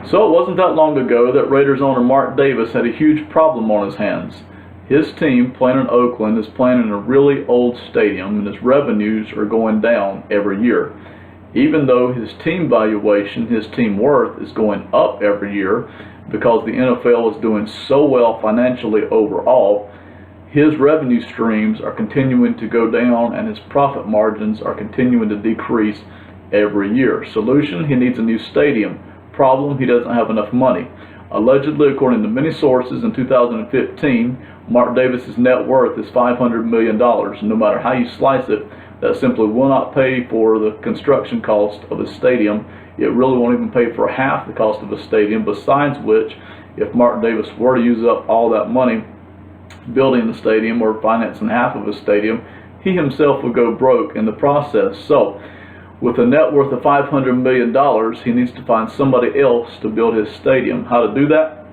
So it wasn't that long ago that Raiders owner Mark Davis had a huge problem on his hands. His team, playing in Oakland, is playing in a really old stadium, and his revenues are going down every year. Even though his team valuation, his team worth, is going up every year because the NFL is doing so well financially overall, his revenue streams are continuing to go down and his profit margins are continuing to decrease every year. Solution: he needs a new stadium. Problem: he doesn't have enough money. Allegedly, according to many sources, in 2015, Mark Davis's net worth is $500 million. No matter how you slice it, that simply will not pay for the construction cost of a stadium. It really won't even pay for half the cost of a stadium, besides which, if Mark Davis were to use up all that money building the stadium or financing half of a stadium, he himself would go broke in the process. So, with a net worth of $500 million, he needs to find somebody else to build his stadium. How to do that?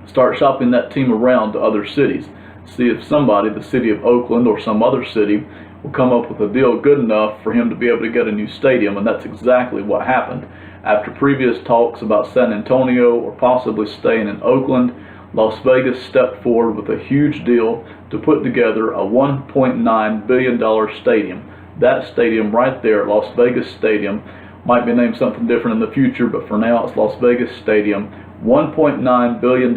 Start shopping that team around to other cities. See if somebody, the city of Oakland or some other city, will come up with a deal good enough for him to be able to get a new stadium, and that's exactly what happened. After previous talks about San Antonio or possibly staying in Oakland, Las Vegas stepped forward with a huge deal to put together a $1.9 billion stadium. That stadium right there, Las Vegas Stadium, might be named something different in the future, but for now it's Las Vegas Stadium. $1.9 billion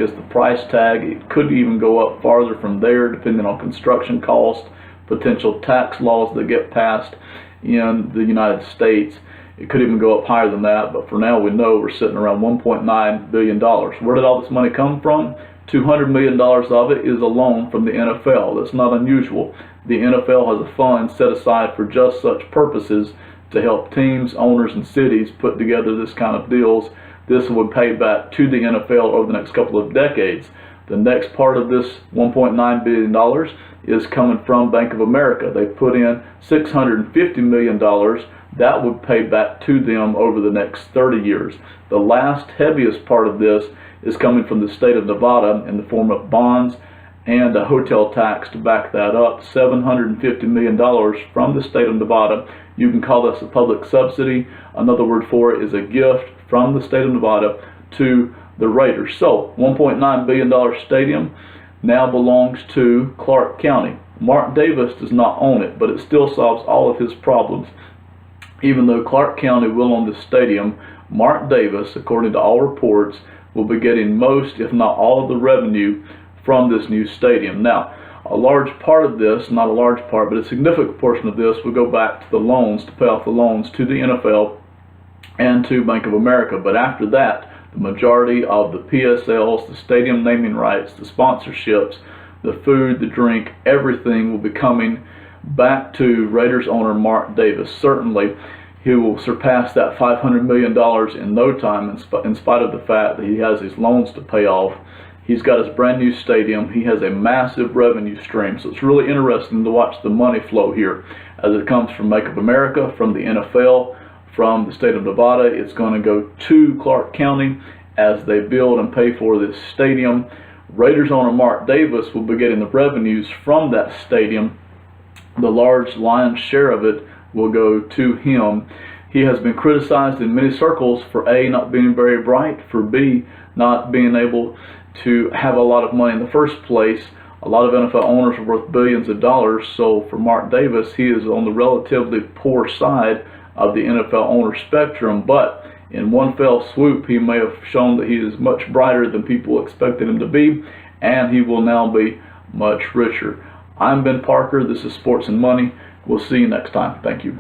is the price tag. It could even go up farther from there depending on construction cost, potential tax laws that get passed in the United States. It could even go up higher than that, but for now we know we're sitting around $1.9 billion. Where did all this money come from? $200 million of it is a loan from the NFL. That's not unusual. The NFL has a fund set aside for just such purposes to help teams, owners, and cities put together this kind of deals. This would pay back to the NFL over the next couple of decades. The next part of this $1.9 billion is coming from Bank of America. They put in $650 million. That would pay back to them over the next 30 years. The last heaviest part of this is coming from the state of Nevada in the form of bonds and a hotel tax to back that up. $750 million from the state of Nevada. You can call this a public subsidy. Another word for it is a gift from the state of Nevada to the Raiders. So, $1.9 billion stadium now belongs to Clark County. Mark Davis does not own it, but it still solves all of his problems. Even though Clark County will own the stadium, Mark Davis, according to all reports, will be getting most, if not all, of the revenue from this new stadium. Now, a large part of this, not a large part, but a significant portion of this will go back to the loans, to pay off the loans to the NFL and to Bank of America. But after that, the majority of the PSLs, the stadium naming rights, the sponsorships, the food, the drink, everything will be coming back to Raiders owner Mark Davis. Certainly, he will surpass that $500 million in no time, in spite of the fact that he has his loans to pay off. He's got his brand new stadium. He has a massive revenue stream. So it's really interesting to watch the money flow here as it comes from Bank of America, from the NFL, from the state of Nevada. It's going to go to Clark County as they build and pay for this stadium. Raiders owner Mark Davis will be getting the revenues from that stadium. The large lion's share of it will go to him. He has been criticized in many circles for A, not being very bright, for B, not being able to have a lot of money in the first place. A lot of NFL owners are worth billions of dollars, so for Mark Davis, he is on the relatively poor side of the NFL owner spectrum, but in one fell swoop, he may have shown that he is much brighter than people expected him to be, and he will now be much richer. I'm Ben Parker. This is Sports and Money. We'll see you next time. Thank you.